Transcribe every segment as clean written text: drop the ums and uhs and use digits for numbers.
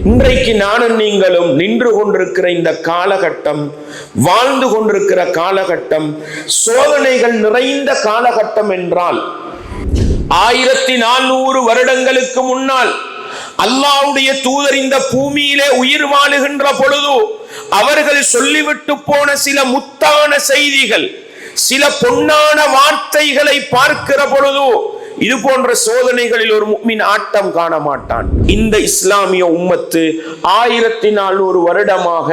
இன்றைக்கு நானும் நீங்களும் நின்று கொண்டிருக்கிற இந்த காலகட்டம், வாழ்ந்து கொண்டிருக்கிற காலகட்டம் சோதனைகள் நிறைந்த காலகட்டம் என்றால் 1400 வருடங்களுக்கு முன்னால் அல்லாஹ்வுடைய தூதர் இந்த பூமியிலே உயிர் வாழுகின்ற பொழுது அவர்கள் சொல்லிவிட்டு போன சில முத்தான செய்திகள், சில பொன்னான வார்த்தைகளை பார்க்கிற பொழுது இது போன்ற சோதனைகளில் ஒரு முஃமின் ஆட்டம் காண மாட்டான். இந்த இஸ்லாமிய உம்மத்து 1400 வருடமாக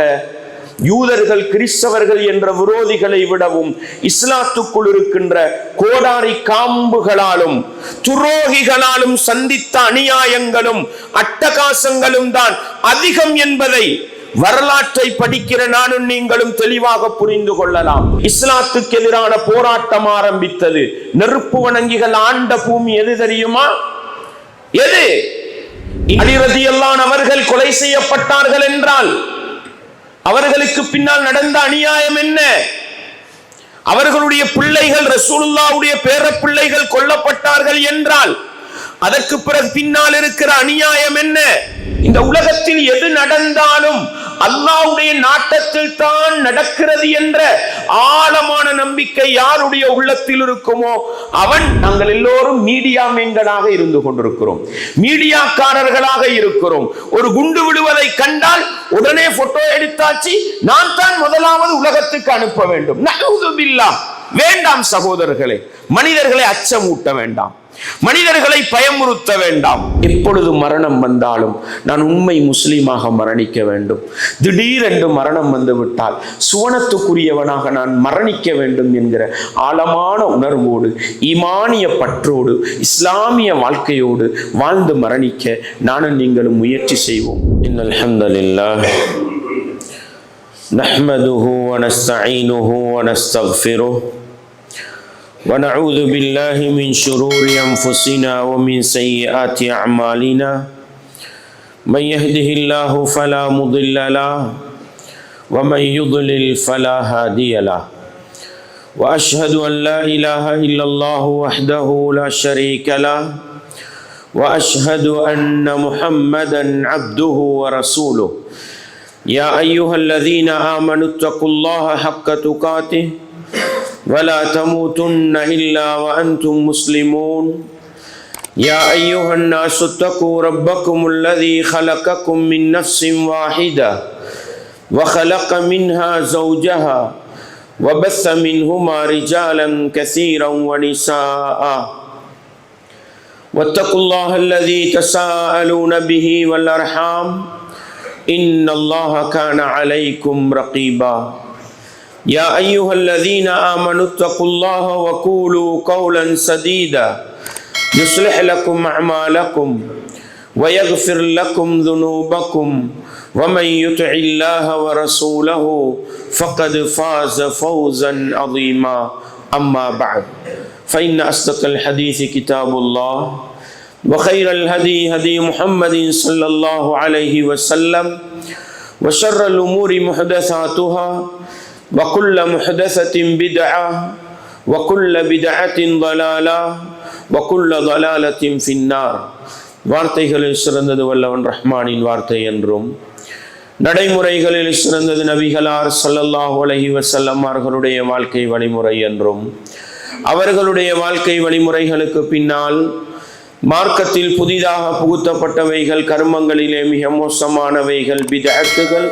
யூதர்கள், கிறிஸ்தவர்கள் என்ற விரோதிகளை விடவும் இஸ்லாத்துக்குள் இருக்கின்ற கோடாரி காம்புகளாலும் துரோகிகளாலும் சந்தித்த அநியாயங்களும் அட்டகாசங்களும் தான் அதிகம் என்பதை வரலாற்றை படிக்கிற நானும் நீங்களும் தெளிவாக புரிந்து கொள்ளலாம். இஸ்லாத்துக்கு எதிரான போராட்டம் ஆரம்பித்தது. நெருப்பு வணங்கிகள் ஆண்ட பூமி எது தெரியுமா? எது? அலி ரலியல்லாஹு அன்ஹு அவர்கள் கொலை செய்யப்பட்டார்கள் என்றால் அவர்களுக்கு பின்னால் நடந்த அநியாயம் என்ன? அவர்களுடைய பிள்ளைகள், ரசூலுல்லாஹ்வுடைய பேர பிள்ளைகள் கொல்லப்பட்டார்கள் என்றால் அதற்கு பிறகு பின்னால் இருக்கிற அநியாயம் என்ன? இந்த உலகத்தில் எது நடந்தாலும் அல்லாஹ்வுடைய நாட்டத்தில் தான் நடக்கிறது என்ற ஆழமான நம்பிக்கை யாருடைய உள்ளத்தில் இருக்குமோ அவன், நாங்கள் எல்லோரும் மீடியா மேன்களாக இருந்து கொண்டிருக்கிறோம், மீடியாக்காரர்களாக இருக்கிறோம். ஒரு குண்டு விடுவதை கண்டால் உடனே போட்டோ எடுத்தாச்சு, நான் தான் முதலாவது உலகத்துக்கு அனுப்ப வேண்டும். நஊது பில்லாஹ். வேண்டாம் சகோதரர்களே, மனிதர்களை அச்சமூட்ட வேண்டாம், மனிதர்களை பயமுறுத்த வேண்டாம். எப்பொழுது மரணம் வந்தாலும் நான் உண்மை முஸ்லீமாக மரணிக்க வேண்டும். திடீரென்று மரணம் வந்துவிட்டால் சுவனத்துக்குரியவனாக நான் மரணிக்க வேண்டும் என்கிற ஆழமான உணர்வோடு, ஈமானிய பற்றோடு, இஸ்லாமிய வாழ்க்கையோடு வாழ்ந்து மரணிக்க நானும் நீங்களும் முயற்சி செய்வோம். இன்னல் ஹம்தலில்லாஹ் நஹ்மதுஹு வ நஸ்தஈனுஹு வ நஸ்தக்ஃபிருஹு ونعوذ بالله من شرور أنفسنا ومن سيئات أعمالنا من يهده الله فلا مضل له ومن يضلل فلا هادي له وأشهد أن لا إله إلا الله وحده لا شريك له وأشهد أن محمدا عبده ورسوله يا أيها الذين آمنوا اتقوا الله حق تقاته ولا تموتن إلا وأنتم مسلمون يا أيها الناس اتقوا ربكم الذي خلقكم من نفس واحدة وخلق منها زوجها وبث منهما رجالا كثيرا ونساء واتقوا الله الذي تساءلون به والأرحام إن الله كان عليكم رقيبا يا أيها الذين آمنوا اتقوا الله وقولوا قولا سديدا يصلح لكم أعمالكم ويغفر لكم ذنوبكم ومن يطع الله ورسوله فقد فاز فوزا عظيما أما بعد فإن أصدق الحديث كتاب الله وخير الهدي هدي محمد صلى الله عليه وسلم وشر الأمور محدثاتها وكل محدثة بدعة وكل بدعة ضلالة وكل ضلالة في النار. வார்த்தைகளில் சிறந்தது வல்லவன் ரஹ்மானின் வார்த்தை என்றும், நடைமுறைகளில் சிறந்தது நபிகளார் ஸல்லல்லாஹு அலைஹி வஸல்லம் அவர்களுடைய வாழ்க்கை வழிமுறை என்றும், அவர்களுடைய வாழ்க்கை வழிமுறைகளுக்கு பின்னால் மார்க்கத்தில் புதிதாக புகுத்தப்பட்டவைகள், கர்மங்களிலே மிக மோசமானவைகள் பித்அத்துகள்,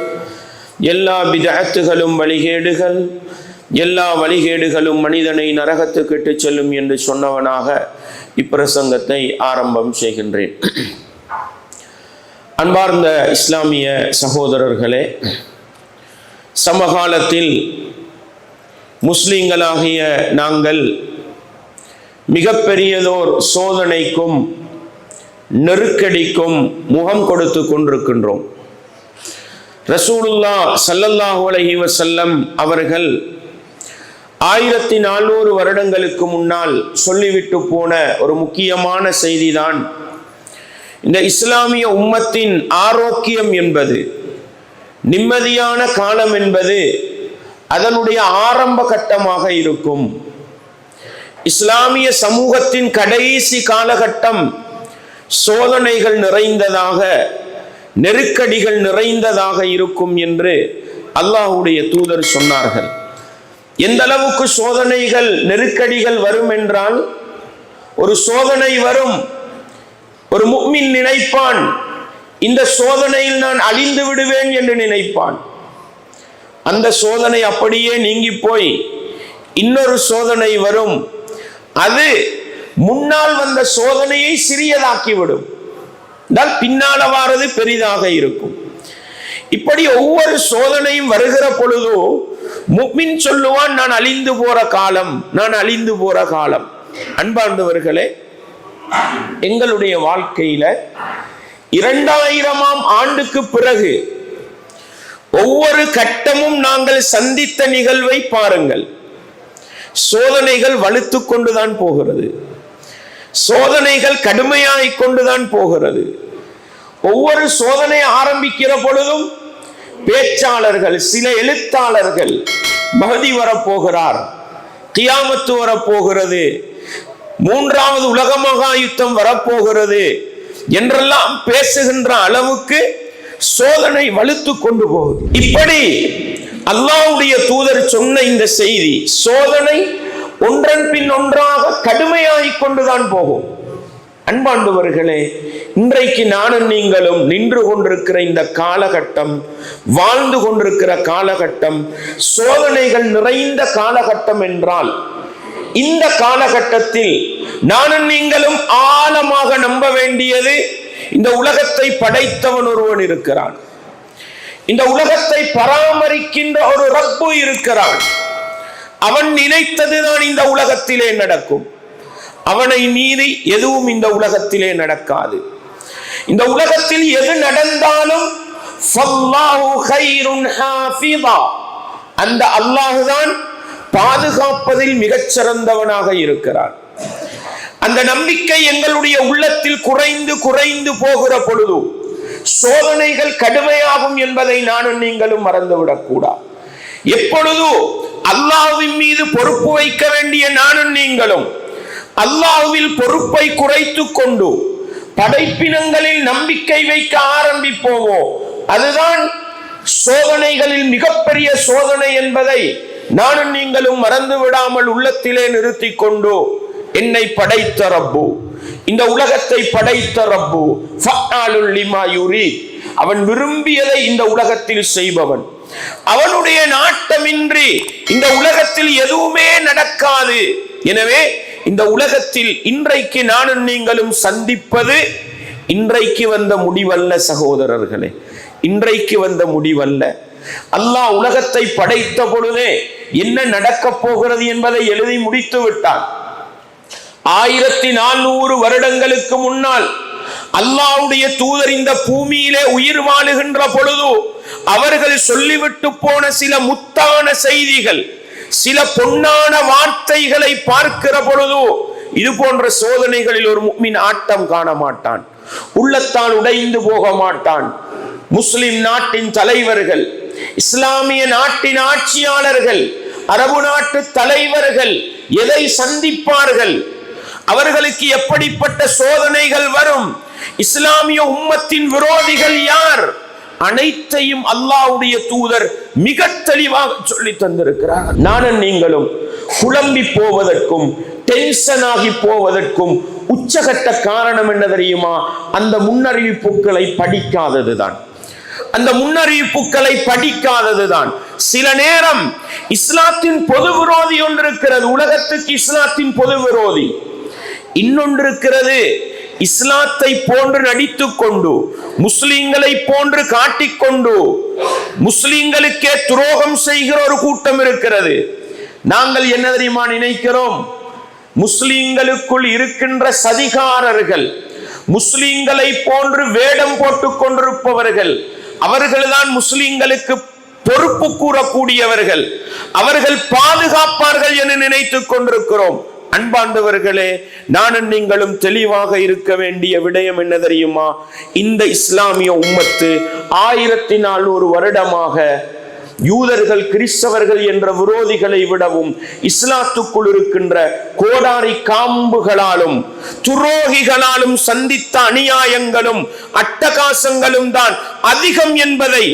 எல்லா பித்அத்துகளும் வழிகேடுகள், எல்லா வழிகேடுகளும் மனிதனை நரகத்துக்கு இட்டுச் செல்லும் என்று சொன்னவனாக இப்பிரசங்கத்தை ஆரம்பம் செய்கின்றேன். அன்பார்ந்த இஸ்லாமிய சகோதரர்களே, சமகாலத்தில் முஸ்லிம்களாகிய நாங்கள் மிகப்பெரியதோர் சோதனைக்கும் நெருக்கடிக்கும் முகம் கொடுத்து கொண்டிருக்கின்றோம். ரசூலுல்லாஹ் ஸல்லல்லாஹு அலைஹி வஸல்லம் அவர்கள் 1400 வருடங்களுக்கு முன்னால் சொல்லிவிட்டு போன ஒரு முக்கியமான செய்திதான் இந்த இஸ்லாமிய உம்மத்தின் ஆரோக்கியம் என்பது, நிம்மதியான காலம் என்பது அதனுடைய ஆரம்ப கட்டமாக இருக்கும். இஸ்லாமிய சமூகத்தின் கடைசி காலகட்டம் சோதனைகள் நிறைந்ததாக, நெருக்கடிகள் நிறைந்ததாக இருக்கும் என்று அல்லாஹ்வுடைய தூதர் சொன்னார்கள். எந்த அளவுக்கு சோதனைகள் நெருக்கடிகள் வரும் என்றால், ஒரு சோதனை வரும், ஒரு முஃமின் நினைப்பான் இந்த சோதனையில் நான் அழிந்து விடுவேன் என்று நினைப்பான். அந்த சோதனை அப்படியே நீங்கி போய் இன்னொரு சோதனை வரும், அது முன்னால் வந்த சோதனையை சிறியதாக்கிவிடும், பின்னால வாரது பெரிதாக இருக்கும். இப்படி ஒவ்வொரு சோதனையும் வருகிற பொழுதோ முஃமின் சொல்லுவான், நான் அழிந்து போற காலம், நான் அழிந்து போற காலம். அன்பார்ந்தவர்களே, எங்களுடைய வாழ்க்கையில 2000ஆம் ஆண்டுக்கு பிறகு ஒவ்வொரு கட்டமும் நாங்கள் சந்தித்த நிகழ்வை பாருங்கள். சோதனைகள் வலுத்து கொண்டுதான் போகிறது, சோதனைகள் கடுமையாகிக் கொண்டுதான் போகிறது. ஒவ்வொரு சோதனை ஆரம்பிக்கிற பொழுதும் பேச்சாளர்கள், சில எழுத்தாளர்கள் மஹதி வரப்போகிறார், கியாமத்து வரப்போகிறது, 3வது உலக மகா யுத்தம் வரப்போகிறது என்றெல்லாம் பேசுகின்ற அளவுக்கு சோதனை வலுத்து கொண்டு போகுது. இப்படி அல்லாஹ்வுடைய தூதர் சொன்ன இந்த செய்தி, சோதனை ஒன்றன் பின் ஒன்றாக கடுமையாகிக் கொண்டுதான் போகும். அன்பாண்டவர்களே, இன்றைக்கு நானும் நீங்களும் நின்று கொண்டிருக்கிற இந்த காலகட்டம், வாழ்ந்து கொண்டிருக்கிற காலகட்டம் சோதனைகள் நிறைந்த காலகட்டம் என்றால், இந்த காலகட்டத்தில் நானும் நீங்களும் ஆழமாக நம்ப வேண்டியது, இந்த உலகத்தை படைத்தவன் ஒருவன் இருக்கிறான், இந்த உலகத்தை பராமரிக்கின்ற ஒரு ரப்பு இருக்கிறான். அவன் நினைத்ததுதான் இந்த உலகத்திலே நடக்கும், அவனை மீறி எதுவும் இந்த உலகத்திலே நடக்காது. இந்த உலகத்தில் எது நடந்தாலும் அந்த அல்லாஹுதான் பாதுகாப்பதில் மிகச் சிறந்தவனாக இருக்கிறான். அந்த நம்பிக்கை எங்களுடைய உள்ளத்தில் குறைந்து குறைந்து போகிற பொழுது சோதனைகள் கடுமையாகும் என்பதை நானும் நீங்களும் மறந்துவிடக் கூடாது. எப்பொழுது அல்லாஹ்வின் மீது பொறுப்பு வைக்க வேண்டிய நானும் நீங்களும் அல்லாஹ்வில் பொறுப்பை குறைத்து கொண்டு படைப்பினங்களில் நம்பிக்கை வைக்க ஆரம்பிப்போமோ, அதுதான் சோதனைகளில் மிகப்பெரிய சோதனை என்பதை நானும் நீங்களும் மறந்து விடாமல் உள்ளத்திலே நிறுத்தி கொண்டு, என்னை படைத்த ரப்பு, இந்த உலகத்தை படைத்த ரப்பு, ஃபஅலுல் லிமா யுரீத், அவன் விரும்பியதை இந்த உலகத்தில் செய்பவன், அவனுடைய நாட்டமின்றி இந்த உலகத்தில் எதுவுமே நடக்காது. எனவே இந்த உலகத்தில் இன்றைக்கு நானும் நீங்களும் சந்திப்பது இன்றைக்கு வந்த முடிவல்ல சகோதரர்களே, இன்றைக்கு வந்த முடிவல்ல. அல்லாஹ் உலகத்தை படைத்த பொழுதே என்ன நடக்கப் போகிறது என்பதை எழுதி முடித்து விட்டான். 1400 வருடங்களுக்கு முன்னால் அல்லாஹ்வுடைய தூதர் இந்த பூமியிலே உயிர் வாழுகின்ற பொழுது அவர்கள் சொல்லிவிட்டு போன சில முத்தான செய்திகள், சில பொன்னான வார்த்தைகளை பார்க்கிற பொழுது இது போன்ற சோதனைகளில் ஒரு முஃமின் ஆட்டம் காண மாட்டான், உள்ளத்தால் உடைந்து போக மாட்டான். முஸ்லிம் நாட்டின் தலைவர்கள், இஸ்லாமிய நாட்டின் ஆட்சியாளர்கள், அரபு நாட்டு தலைவர்கள் எதை சந்திப்பார்கள், அவர்களுக்கு எப்படிப்பட்ட சோதனைகள் வரும், இஸ்லாமிய உம்மத்தின் விரோதிகள் யார், அனைத்தையும் அல்லாஹ்வுடைய தூதர் மிக தெளிவாக சொல்லி தந்திருக்கிறார். நானும் நீங்களும் குழம்பி போவதற்கும் டென்ஷன் ஆகி போவதற்கும் உச்சகட்ட காரணம் என்ன தெரியுமா? அந்த முன்னறிவிப்புகளை படிக்காததுதான். அந்த முன்னறிவிப்புகளை படிக்காததுதான். சில நேரம் இஸ்லாத்தின் பொது விரோதி ஒன்று இருக்கிறது, உலகத்துக்கு இஸ்லாத்தின் பொது விரோதி. இன்னொன்று இருக்கிறது, இஸ்லாத்தை போன்று நடித்துக் கொண்டு, முஸ்லிம்களை போன்று காட்டிக்கொண்டு முஸ்லிம்களுக்கே துரோகம் செய்கிற ஒரு கூட்டம் இருக்கிறது. நாங்கள் என்ன தெரியுமா நினைக்கிறோம்? முஸ்லிம்களுக்குள் இருக்கின்ற சதிகாரர்கள், முஸ்லிம்களை போன்று வேடம் போட்டுக் கொண்டிருப்பவர்கள், அவர்கள்தான் முஸ்லிம்களுக்கு பொறுப்பு கூறக்கூடியவர்கள், அவர்கள் பாதுகாப்பார்கள் என நினைத்துக் கொண்டிருக்கிறோம். அன்பாண்டவர்களே, நானும் நீங்களும் தெளிவாக இருக்க வேண்டிய விடயம் என்ன தெரியுமா? இந்த இஸ்லாமிய உம்மத்து 1400 வருடமாக யூதர்கள் கிறிஸ்தவர்கள் என்ற விரோதிகளை விடவும் இஸ்லாத்துக்குள் இருக்கின்ற கோடாரி காம்புகளாலும் துரோகிகளாலும் சந்தித்த அநியாயங்களும் அட்டகாசங்களும் தான் அதிகம் என்பதை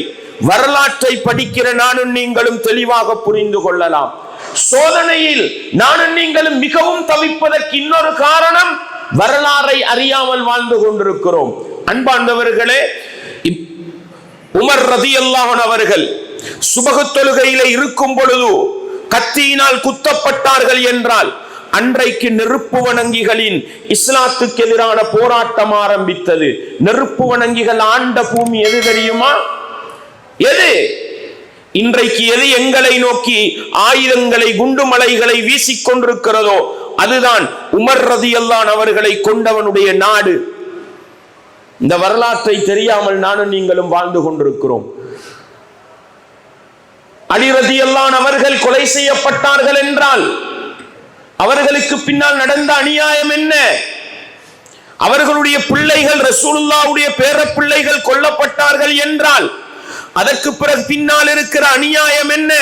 வரலாற்றை படிக்கிற நானும் நீங்களும் தெளிவாக புரிந்து கொள்ளலாம். சோதனையில் நானும் நீங்களும் மிகவும் தவிப்பதற்கு இன்னொரு காரணம், வரலாறை அறியாமல் வாழ்ந்து கொண்டிருக்கிறோம். அன்பார்ந்தவர்களே, உமர் ரலியல்லாஹு அன்ஹு அவர்கள் சுபஹ் தொழுகையிலே இருக்கும் பொழுது கத்தியினால் குத்தப்பட்டார்கள் என்றால் அன்றைக்கு நெருப்பு வணங்கிகளின் இஸ்லாத்துக்கு எதிரான போராட்டம் ஆரம்பித்தது. நெருப்பு வணங்கிகள் ஆண்ட பூமி எது தெரியுமா? எது? இன்றைக்கு எது எங்களை நோக்கி ஆயுதங்களை குண்டுமலைகளை வீசிக்கொண்டிருக்கிறதோ அதுதான் உமர் ரலியல்லாஹு அன்ஹு அவர்களை கொண்டவனுடைய நாடு. இந்த வரலாற்றை தெரியாமல் நானும் நீங்களும் வாழ்ந்து கொண்டிருக்கிறோம். அலி ரலியல்லாஹு அன்ஹு அவர்கள் கொலை செய்யப்பட்டார்கள் என்றால் அவர்களுக்கு பின்னால் நடந்த அநியாயம் என்ன? அவர்களுடைய பிள்ளைகள் ரசூலுல்லாஹ்வுடைய பேர பிள்ளைகள் கொல்லப்பட்டார்கள் என்றால் அதற்கு பிறகு பின்னால் இருக்கிற அநியாயம் என்ன?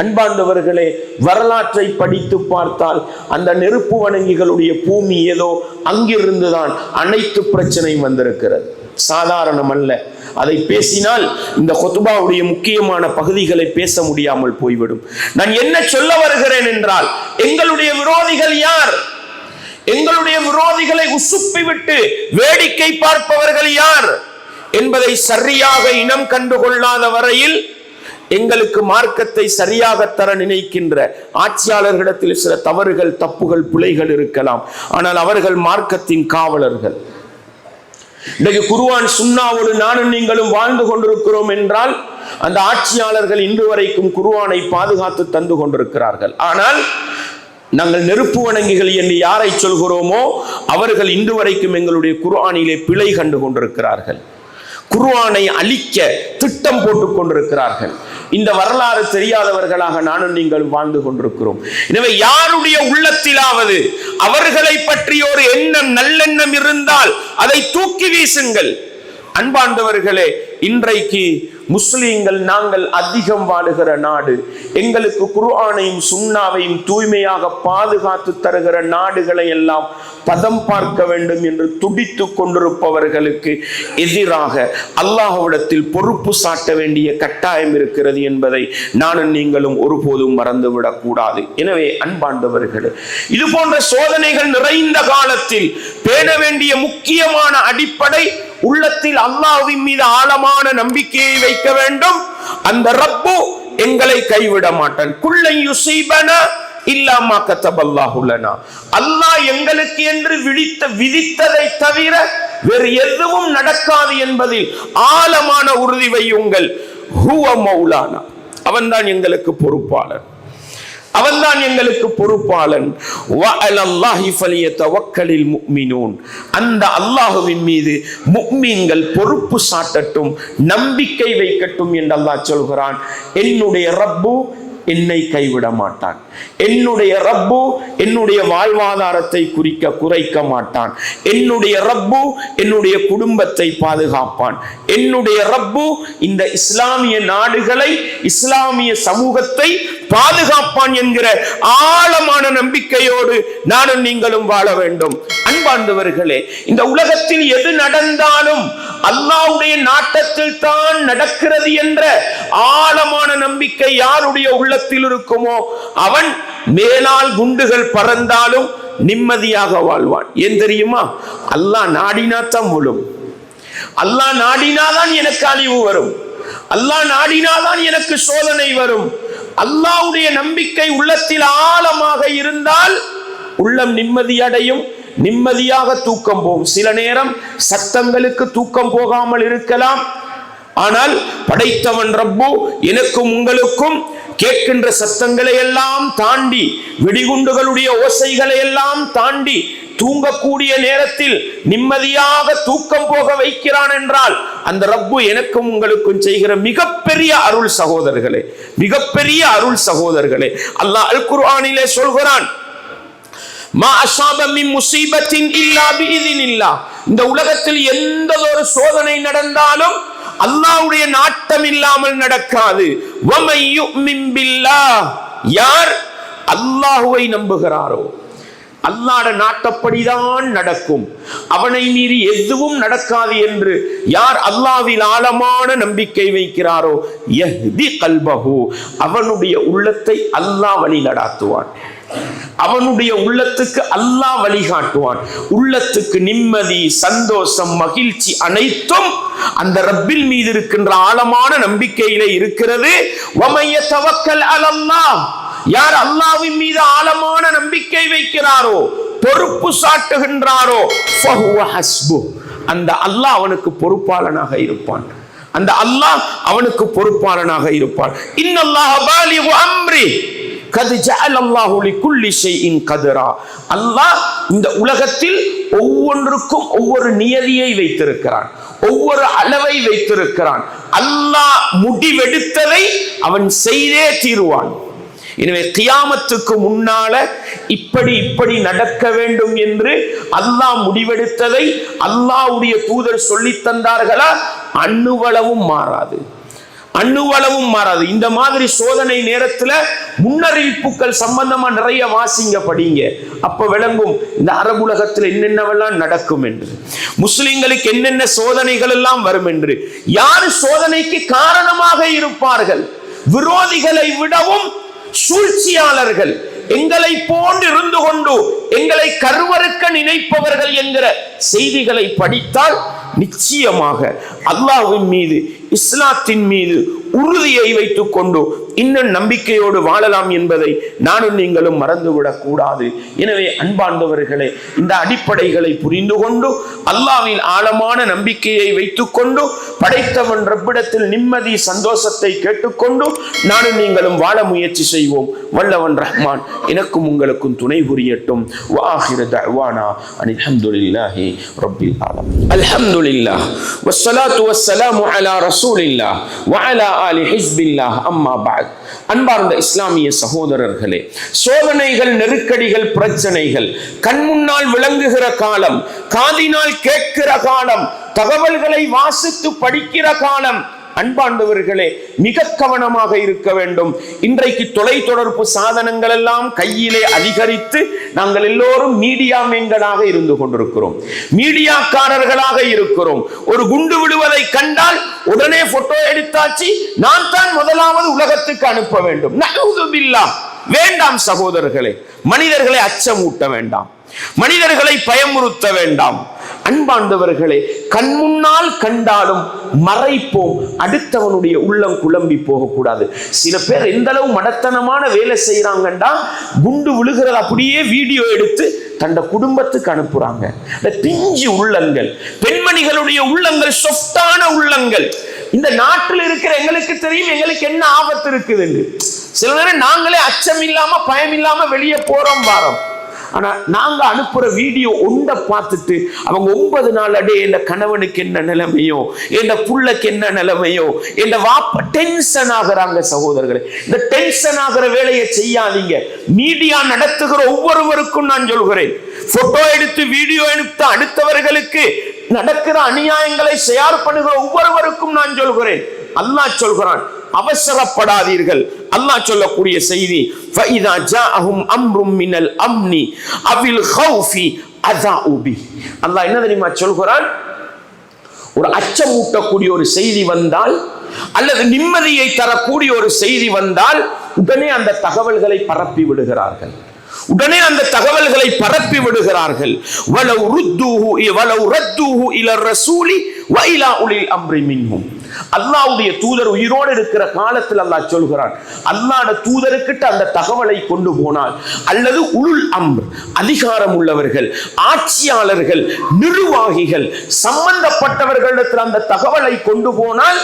அன்பார்ந்தவர்களே, வரலாற்றை படித்து பார்த்தால் அந்த நெருப்பு வணங்கிகளுடைய பூமி ஏதோ அங்கிருந்துதான் அனைத்து பிரச்சனையும் வந்திருக்கிறது. சாதாரணம் அல்ல. அதை பேசினால் இந்த குத்பாவுடைய முக்கியமான பகுதிகளை பேச முடியாமல் போய்விடும். நான் என்ன சொல்ல வருகிறேன் என்றால், எங்களுடைய விரோதிகள் யார்? எங்களுடைய விரோதிகளை உசுப்பி விட்டு வேடிக்கை பார்ப்பவர்கள் யார் என்பதை சரியாக இனம் கண்டுகொள்ளாத வரையில் எங்களுக்கு மார்க்கத்தை சரியாக தர நினைக்கின்ற ஆட்சியாளர்களிடத்தில் சில தவறுகள், தப்புகள், பிழைகள் இருக்கலாம். ஆனால் அவர்கள் மார்க்கத்தின் காவலர்கள். இன்றைக்கு குர்ஆன் சுன்னாவோடு நானும் நீங்களும் வாழ்ந்து கொண்டிருக்கிறோம் என்றால் அந்த ஆட்சியாளர்கள் இன்று வரைக்கும் குர்ஆனை பாதுகாத்து தந்து கொண்டிருக்கிறார்கள். ஆனால் நாங்கள் நெருப்பு வணங்கிகள் என்று யாரை சொல்கிறோமோ அவர்கள் இன்று வரைக்கும் எங்களுடைய குர்ஆனிலே பிழை கண்டு கொண்டிருக்கிறார்கள். குர்ஆனை அழிக்க திட்டம் போட்டுக் கொண்டிருக்கிறார்கள். இந்த வரலாறு தெரியாதவர்களாக நானும் நீங்கள் வாழ்ந்து கொண்டிருக்கிறோம். எனவே யாருடைய உள்ளத்திலாவது அவர்களை பற்றி ஒரு எண்ணம், நல்லெண்ணம் இருந்தால் அதை தூக்கி வீசுங்கள். அன்பார்ந்தவர்களே, இன்றைக்கு முஸ்லிம்கள் நாங்கள் அதிகம் வாழுகிற நாடு, எங்களுக்கு குர்ஆனையும் சுன்னாவையும் தூய்மையாக பாதுகாத்து தருகிற நாடுகளை எல்லாம் பதம் பார்க்க வேண்டும் என்று துடித்துக் கொண்டிருப்பவர்களுக்கு எதிராக அல்லாஹ்விடத்தில் பொறுப்பு சாட்ட வேண்டிய கட்டாயம் இருக்கிறது என்பதை நானும் நீங்களும் ஒருபோதும் மறந்துவிடக் கூடாது. எனவே அன்பார்ந்தவர்களே, இது போன்ற சோதனைகள் நிறைந்த காலத்தில் பேண வேண்டிய முக்கியமான அடிப்படை உள்ளத்தில் அல்லாஹ்வின் மீது ஆழமான நம்பிக்கையை வைக்க வேண்டும். அந்த ரப்பு எங்களை கைவிட மாட்டான். குல்லை யுஸீபனா இல்லா மா கதபல்லாஹு லனா. அல்லாஹ் எங்களுக்கு என்று விதித்ததை தவிர வேறு எதுவும் நடக்காது என்பதில் ஆழமான உறுதி வையுங்கள். ஹுவ மௌலானா, அவன்தான் எங்களுக்கு பொறுப்பாளர், அவன்தான் எங்களுக்கு பொறுப்பாளன். வஅலல்லாஹி ஃபலியதவக்கலில் முஃமினூன். அந்த அல்லாஹ்வின் மீது முஃமின்கள் பொறுப்பு சாட்டட்டும், நம்பிக்கை வைக்கட்டும் என்று அல்லாஹ் சொல்கிறான். என்னுடைய ரப்பு என்னை கைவிட மாட்டான். என்னுடைய ரப்பு என்னுடைய வாழ்வாதாரத்தை குறைக்க மாட்டான். என்னுடைய ரப்பு என்னுடைய குடும்பத்தை பாதுகாப்பான். என்னுடைய ரப்பு இந்த இஸ்லாமிய நாடுகளை, இஸ்லாமிய சமூகத்தை பாதுகாப்பான் என்கிற ஆழமான நம்பிக்கையோடு நானும் நீங்களும் வாழ வேண்டும். அன்பார்ந்தவர்களே, இந்த உலகத்தில் எது நடந்தாலும் அல்லாஹ்வுடைய நாட்டத்தில் தான் நடக்கிறது என்ற ஆழமான நம்பிக்கை யாருடைய உள்ளத்தில் இருக்குமோ அவன் மேலால் குண்டுகள் பறந்தாலும் நிம்மதியாக வாழ்வான். ஏன் தெரியுமா? அல்லாஹ் நாடினாத்தான் விழும். அல்லாஹ் நாடினாதான் எனக்கு அழிவு வரும். அல்லாஹ் நாடினாதான் எனக்கு சோதனை வரும். அல்லாஹ்வுடைய நம்பிக்கை உள்ளத்தில் ஆழமாக இருந்தால் உள்ளம் நிம்மதியடையும், நிம்மதியாக தூக்கம் போகும். சில நேரம் சத்தங்களுக்கு தூக்கம் போகாமல் இருக்கலாம். ஆனால் படைத்தவன் ரப்பு எனக்கும் உங்களுக்கும் கேட்கின்ற சத்தங்களை எல்லாம் தாண்டி, வெடிகுண்டுகளுடைய ஓசைகளை எல்லாம் தாண்டி தூங்கக்கூடிய நேரத்தில் நிம்மதியாக தூக்கம் போக வைக்கிறான் என்றால் அந்த ரப்பு எனக்கும் உங்களுக்கும் செய்கிற மிகப்பெரிய அருள் சகோதரர்களே, மிகப்பெரிய அருள் சகோதரர்களே. அல்லாஹ் அல் குர்ஆனிலே சொல்கிறான், மா அஸாப மின் முஸீபத்தின் இல்லா பிஇذனில்லாஹ். இந்த உலகத்தில் எந்த ஒரு சோதனை நடந்தாலும் அல்லாஹ்வுடைய நாட்டம் இல்லாமல் நடக்காது. வமை யுமின் பில்லாஹ், யார் அல்லாஹ்வை நம்புகிறாரோ அல்லாஹ்வுடைய நாட்டப்படிதான் நடக்கும், அவனை மீறி எதுவும் நடக்காது என்று யார் அல்லாஹ்வில் ஆழமான நம்பிக்கை வைக்கிறாரோ யஹ்தி கல்பஹு, அவனுடைய உள்ளத்தை அல்லாஹ் வழி நடாத்துவான், அவனுடைய உள்ளத்துக்கு அல்லாஹ் வழிகாட்டுவான். உள்ளத்துக்கு நிம்மதி, சந்தோஷம், மகிழ்ச்சி அனைத்தும் அந்த ரப்பில் மீது இருக்கின்ற ஆழமான நம்பிக்கையிலே இருக்கிறது. வமைய தவக்கல் அலல்லாஹ், யார் அல்லாஹ்வின் மீது ஆழமான நம்பிக்கை வைக்கிறாரோ, பொறுப்பு சாட்டுகின்றாரோ, ஃபஹுவ ஹஸ்பு, அந்த அல்லாஹ் அவனுக்கு பொறுப்பாளனாக இருப்பான், அந்த அல்லாஹ் அவனுக்கு பொறுப்பாளனாக இருப்பான். இன்னல்லாஹ பாலிகு அம்ரி கத் ஜஅலல்லாஹு லிகுல்லி ஷைஇன் கத்ரா, அல்லாஹ் இந்த உலகத்தில் ஒவ்வொன்றுக்கும் ஒவ்வொரு நியதியை வைத்திருக்கிறான், ஒவ்வொரு அளவை வைத்திருக்கிறான். அல்லாஹ் முடிவெடுத்ததை அவன் செய்தே தீருவான். எனவே கியாமத்துக்கு முன்னால இப்படி நடக்க வேண்டும் என்று அல்லாஹ் முடிவெடுத்ததை அல்லாஹ்வுடைய தூதர் சொல்லி தந்தார்களா? அணுவளவும் மாறாது, அணுவளவும் மாறாது. இந்த மாதிரி சோதனை நேரத்துல முன்னறிவிப்புகள் சம்பந்தமா நிறைய வாசிங்க, படிங்க, அப்ப விளங்கும் இந்த அரபுலகத்தில் என்னென்னவெல்லாம் நடக்கும் என்று, முஸ்லிம்களுக்கு என்னென்ன சோதனைகள் எல்லாம் வரும் என்று. யார் சோதனைக்கு காரணமாக இருப்பார்கள்? விரோதிகளை விடவும் சூழ்ச்சியாளர்கள், எங்களை போன்று இருந்து கொண்டு எங்களை கருவறுக்க நினைப்பவர்கள் என்கிற செய்திகளை படித்தால் நிச்சயமாக அல்லாஹ்வின் மீது, இஸ்லாத்தின் மீது உறுதியை வைத்துக் கொண்டு இன்னும் நம்பிக்கையோடு வாழலாம் என்பதை நானும் நீங்களும் மறந்துவிடக் கூடாது. எனவே அன்பார்ந்தவர்களே, இந்த அடிப்படைகளை புரிந்து கொண்டு அல்லாஹ்வின் ஆழமான நம்பிக்கையை வைத்துக் கொண்டு படைத்தவன் ரப்பிடத்தில் நிம்மதி சந்தோஷத்தை கேட்டுக்கொண்டு நானும் நீங்களும் வாழ முயற்சி செய்வோம். வல்லவன் ரஹ்மான் எனக்கும் உங்களுக்கும் துணை புரியட்டும். வஆகிரு தஅவானா அனில் ஹம்துலில்லாஹி ரப்பில் ஆலமீன். அல்ஹம்துலில்லாஹ் வஸ்ஸலாத்து வஸ்ஸலாமு அலா ரசூலில்லாஹ் வ அலா ஆலி ஹிஸ்பில்லாஹ். அம்மா பஅத். அன்பார்ந்த இஸ்லாமிய சகோதரர்களே, சோதனைகள், நெருக்கடிகள், பிரச்சனைகள் கண்முன்னால் விளங்குகிற காலம், காதினால் கேட்கிற காலம், தகவல்களை வாசித்து படிக்கிற காலம். அன்பாண்டவர்களே, மிக கவனமாக இருக்க வேண்டும். இன்றைக்கு தொலைத்தொடர்பு சாதனங்கள் எல்லாம் கையிலே அதிகரித்து நாங்கள் எல்லோரும் மீடியா மேன்களாக இருந்து கொண்டிருக்கிறோம், மீடியாக்காரர்களாக இருக்கிறோம். ஒரு குண்டு விடுவதை கண்டால் உடனே போட்டோ எடுத்தாச்சு, நான் தான் முதலாவது உலகத்துக்கு அனுப்ப வேண்டும். நஊது பில்லாஹ். வேண்டாம் சகோதரர்களே, மனிதர்களை அச்சமூட்ட வேண்டாம், மனிதர்களை பயமுறுத்த வேண்டாம். அன்பாண்டவர்களே, கண்முன்னால் கண்டாலும் மறைப்போம், அடுத்தவனுடைய உள்ளம் குழம்பி போகக்கூடாது. சில பேர் எந்த அளவு மடத்தனமான வேலை செய்யறாங்கண்டா, குண்டு விழுகிறத அப்படியே வீடியோ எடுத்து தண்ட குடும்பத்துக்கு அனுப்புறாங்க. பிஞ்சு உள்ளங்கள், பெண்மணிகளுடைய உள்ளங்கள், சொஃப்டான உள்ளங்கள். இந்த நாட்டில் இருக்கிற எங்களுக்கு தெரியும் எங்களுக்கு என்ன ஆபத்து இருக்குது என்று. சில நேரம் நாங்களே அச்சம் இல்லாம பயம் இல்லாம வெளியே போறோம் வாரோம். ஆனா நாங்க அனுப்புற வீடியோ ஒன்றை பார்த்துட்டு அவங்க 9 நாள் அடே என் கணவனுக்கு என்ன நிலைமையோ, என் புள்ளைக்கு என்ன நிலைமையோ, என் வாப்ப டென்ஷன் ஆகுறாங்க. சகோதரர்களே, இந்த டென்ஷன் ஆகிற வேலையை செய்யாதீங்க. மீடியா நடத்துகிற ஒவ்வொருவருக்கும் நான் சொல்கிறேன், போட்டோ எடுத்து வீடியோ எடுத்து அடுத்தவர்களுக்கு நடக்கிற அநியாயங்களை ஷேர் பண்ணுகிற ஒவ்வொருவருக்கும் நான் சொல்கிறேன், அல்லாஹ் சொல்கிறான், அவசரப்படாதீர்கள். அல்லாஹ் சொல்லக்கூடிய செய்தி, ஃபஇதா ஜாஅஹும் அம்ரும் மினல் அம்னி அவில் ஹௌஃபி அஸாஉ பி. அல்லாஹ் என்ன தெரியுமா சொல்கிறான்? ஒரு அச்சமூட்டக்கூடிய ஒரு செய்தி வந்தால் அல்லது நிம்மதியை தரக்கூடிய ஒரு செய்தி வந்தால் உடனே அந்த தகவல்களை பரப்பி விடுகிறார்கள், உடனே அந்த தகவல்களை பரப்பி விடுகிறார்கள். வலவ் ரத்தூஹு இலா ரசூலி வ இலா உலில் அம்ரி மின்ஹும். அல்லாஹ்வுடைய தூதர் உயிரோடு இருக்கிற காலத்தில் அல்லாஹ் சொல்கிறான், அல்லாஹ்வுடைய தூதருக்கிட்ட அந்த தகவலை கொண்டு போனால், அல்லது உலுல் அம்ர் அதிகாரம் உள்ளவர்கள், ஆட்சியாளர்கள், நிர்வாகிகள், சம்பந்தப்பட்டவர்களிடத்தில் அந்த தகவலை கொண்டு போனால்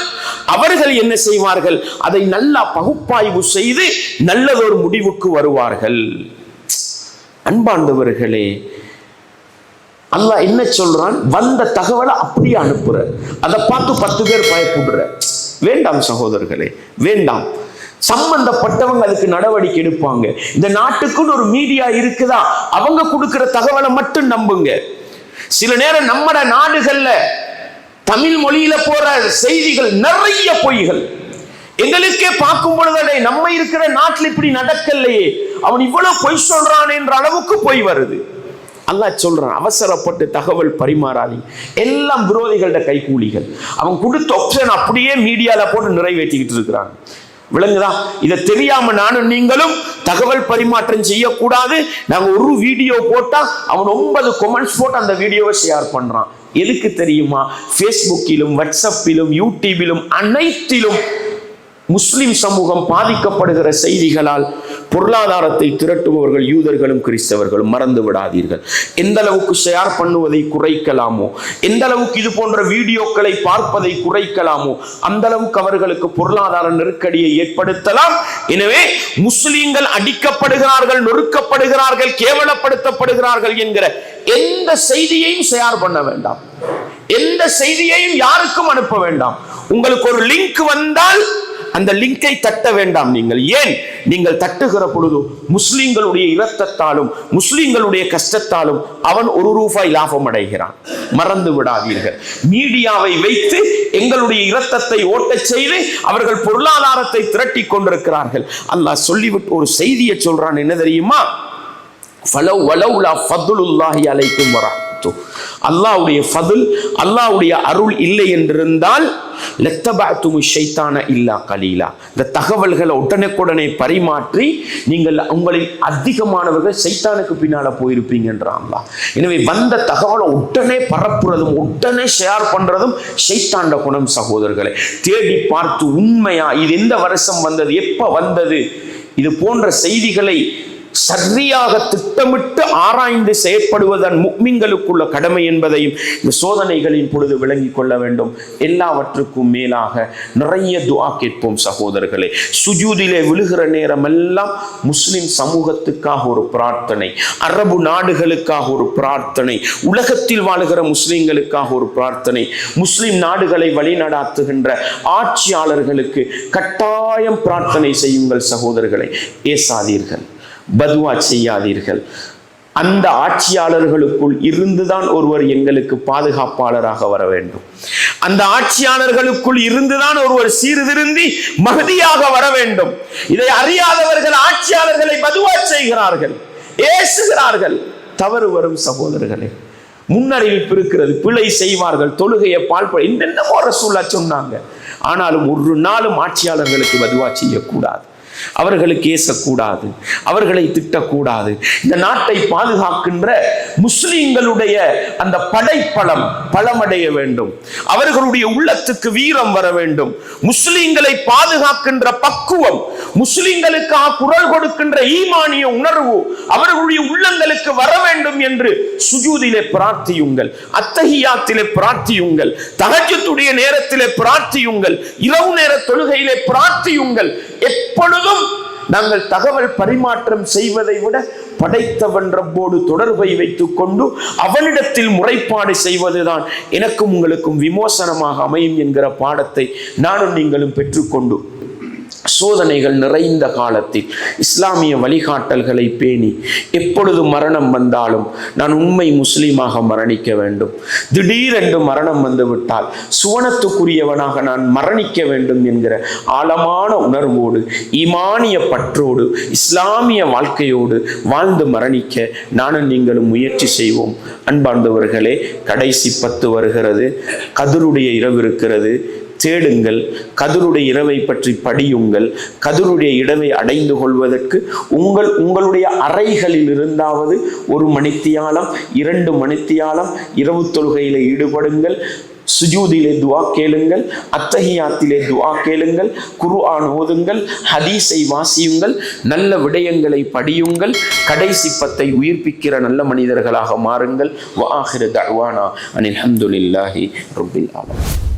அவர்கள் என்ன செய்வார்கள்? அதை நல்லா பகுப்பாய்வு செய்து நல்லதொரு முடிவுக்கு வருவார்கள். அன்பாண்டவர்களே, அல்லாஹ் என்ன சொல்றான்? வந்த தகவலை அப்படியே அனுப்புற, அதை பார்த்து 10 பேர் பயப்படுற. வேண்டாம் சகோதரர்களே, வேண்டாம். சம்பந்தப்பட்டவங்க அதுக்கு நடவடிக்கை எடுப்பாங்க. இந்த நாட்டுக்குன்னு ஒரு மீடியா இருக்குதா, அவங்க கொடுக்கிற தகவலை மட்டும் நம்புங்க. சில நேரம் நம்மட நாடுகள்ல தமிழ் மொழியில போற செய்திகள் நிறைய பொய்கள். எங்களுக்கே பார்க்கும் பொழுது நம்ம இருக்கிற நாட்டில் இப்படி நடக்கலையே, அவன் இவ்வளவு பொய் சொல்றான் என்ற அளவுக்கு பொய் வருது. அல்லாஹ் சொல்றான், அவசரப்பட்டு தகவல் பரிமாறாதீங்க, எல்லாம் விரோதிகளோட கைகூலிகள். அவன் கொடுத்த ஆப்ஷன் அப்படியே மீடியால போட்டு நிறைவேற்றிக்கிட்டு இருக்கிறாங்க. விளங்குதா? இதை தெரியாம நானும் நீங்களும் தகவல் பரிமாற்றம் செய்யக்கூடாது. நாங்க ஒரு வீடியோ போட்டா அவன் 9 கமெண்ட்ஸ் போட்டு அந்த வீடியோவை ஷேர் பண்றான். எதுக்கு தெரியுமா? ஃபேஸ்புக்கிலும் வாட்ஸ்அப்பிலும் யூடியூபிலும் அனைத்திலும் முஸ்லிம் சமூகம் பாதிக்கப்படுகிற செய்திகளால் பொருளாதாரத்தை திரட்டுபவர்கள் யூதர்களும் கிறிஸ்தவர்களும். மறந்து விடாதீர்கள். எந்த அளவுக்கு ஷேர் பண்ணுவதை குறைக்கலாமோ, எந்த அளவுக்கு இது போன்ற வீடியோக்களை பார்ப்பதை குறைக்கலாமோ, அந்த அளவுக்கு அவர்களுக்கு பொருளாதார நெருக்கடியை ஏற்படுத்தலாம். எனவே முஸ்லிம்கள் அடிக்கப்படுகிறார்கள், நொறுக்கப்படுகிறார்கள், கேவலப்படுத்தப்படுகிறார்கள் என்கிற எந்த செய்தியையும் ஷேர் பண்ண வேண்டாம். எந்த செய்தியையும் யாருக்கும் அனுப்ப வேண்டாம். உங்களுக்கு ஒரு லிங்க் வந்தால் அந்த லிங்கை தட்ட வேண்டாம். நீங்கள் ஏன்? நீங்கள் தட்டுகிற பொழுது முஸ்லிம்களுடைய இரத்தத்தாலும் முஸ்லிம்களுடைய கஷ்டத்தாலும் அவன் ₹1 லாபம் அடைகிறான். மறந்து விடாதீர்கள். மீடியாவை வைத்து எங்களுடைய இரத்தத்தை ஓட்டச் செய்து அவர்கள் பொருளாதாரத்தை திரட்டி கொண்டிருக்கிறார்கள். அல்லாஹ் சொல்லிவிட்டு ஒரு செய்தியை சொல்றான். என்ன தெரியுமா? அல்லாஹ்வுடைய ஃபதுல், அல்லாஹ்வுடைய அருள் இல்லை என்றிருந்தால் இந்த தகவல்களை உடனுக்குடனே பரிமாற்றி நீங்கள் உங்களில் அதிகமானவர்கள் சைத்தானுக்கு பின்னால போயிருப்பீங்கன்றான் அல்லாஹ். எனவே வந்த தகவலை உடனே பரப்புறதும் உடனே ஷேர் பண்றதும் ஷைத்தாண்ட குணம் சகோதரர்களை. தேடி பார்த்து உண்மையா இது எந்த வருஷம் வந்தது, எப்ப வந்தது, இது போன்ற செய்திகளை சரியாக திட்டமிட்டு ஆராய்ந்து செயற்படுவதன் முஃமின்களுக்குள்ள கடமை என்பதையும் இந்த சோதனைகளின் பொழுது விளங்கிக் கொள்ள வேண்டும். எல்லாவற்றுக்கும் மேலாக நிறைய துஆ கேட்போம் சகோதரர்களே. சுஜூதிலே விழுகிற நேரம் எல்லாம் முஸ்லிம் சமூகத்துக்காக ஒரு பிரார்த்தனை, அரபு நாடுகளுக்காக ஒரு பிரார்த்தனை, உலகத்தில் வாழுகிற முஸ்லிம்களுக்காக ஒரு பிரார்த்தனை, முஸ்லிம் நாடுகளை வழிநடாத்துகின்ற ஆட்சியாளர்களுக்கு கட்டாயம் பிரார்த்தனை செய்யுங்கள் சகோதரர்களை. ஏசாதீர்கள், பதுவா செய்யாதீர்கள். அந்த ஆட்சியாளர்களுக்குள் இருந்துதான் ஒருவர் எங்களுக்கு பாதுகாப்பாளராக வர வேண்டும். அந்த ஆட்சியாளர்களுக்குள் இருந்துதான் ஒருவர் சீர்திருந்தி மஹதியாக வர வேண்டும். இதை அறியாதவர்கள் ஆட்சியாளர்களை பதுவா செய்கிறார்கள், ஏசுகிறார்கள். தவறு வரும் சகோதரர்களே. முன்னறிவிப்பு இருக்கிறது, பிழை செய்வார்கள், தொழுகையை பால்பட என்னென்னமோ ரசூலுல்லாஹ் சொன்னாங்க. ஆனாலும் ஒரு நாளும் ஆட்சியாளர்களுக்கு பதுவா செய்யக்கூடாது, அவர்களுக்கு ஏசக்கூடாது, அவர்களை திட்டக்கூடாது. இந்த நாட்டை பாதுகாக்கின்ற முஸ்லிம்களுடைய அந்த படைப்பலம் பலமடைய வேண்டும். அவர்களுடைய உள்ளத்துக்கு வீரம் வர வேண்டும். முஸ்லிம்களை பாதுகாக்கின்ற பக்குவம், முஸ்லிம்களுக்காக குரல் கொடுக்கின்ற ஈமானிய உணர்வு அவர்களுடைய உள்ளங்களுக்கு வர வேண்டும் என்று சுஜூதிலே பிரார்த்தியுங்கள், அத்தஹியாத்திலே பிரார்த்தியுங்கள், தஹஜ்ஜுடைய நேரத்திலே பிரார்த்தியுங்கள், இரவு நேர தொழுகையிலே பிரார்த்தியுங்கள். எப்பொழுதும் நாங்கள் தகவல் பரிமாற்றம் செய்வதை விட படைத்தவன் ரப்போடு தொடர்பை வைத்துக் கொண்டு அவனிடத்தில் முறைப்பாடு செய்வதுதான் எனக்கும் உங்களுக்கும் விமோசனமாக அமையும் என்கிற பாடத்தை நானும் நீங்களும் பெற்றுக்கொண்டு சோதனைகள் நிறைந்த காலத்தில் இஸ்லாமிய வழிகாட்டல்களை பேணி எப்பொழுது மரணம் வந்தாலும் நான் உண்மை முஸ்லீமாக மரணிக்க வேண்டும். திடீரென்று மரணம் வந்துவிட்டால் சுவனத்துக்குரியவனாக நான் மரணிக்க வேண்டும் என்கிற ஆழமான உணர்வோடு, ஈமானிய பற்றோடு, இஸ்லாமிய வாழ்க்கையோடு வாழ்ந்து மரணிக்க நானும் நீங்களும் முயற்சி செய்வோம். அன்பார்ந்தவர்களே, கடைசி 10 வருகிறது, கதிருடைய இரவு இருக்கிறது. தேடுங்கள், கதிருடைய இரவை பற்றி படியுங்கள். கதிருடைய இரவை அடைந்து கொள்வதற்கு உங்களுடைய அறைகளில் இருந்தாவது 1 மணித்தியாலம் 2 மணித்தியாலம் இரவு தொழுகையில ஈடுபடுங்கள். சுஜூதிலே துஆ கேளுங்கள், அத்தஹியாத்திலே துஆ கேளுங்கள், குர்ஆன் ஓதுங்கள், ஹதீஸை வாசியுங்கள், நல்ல விடயங்களை படியுங்கள். கடைசி 10 உயிர்ப்பிக்கிற நல்ல மனிதர்களாக மாறுங்கள். வ ஆகிரு தஅவானா அனில் ஹம்துலில்லாஹி ரப்பில் ஆலமீன்.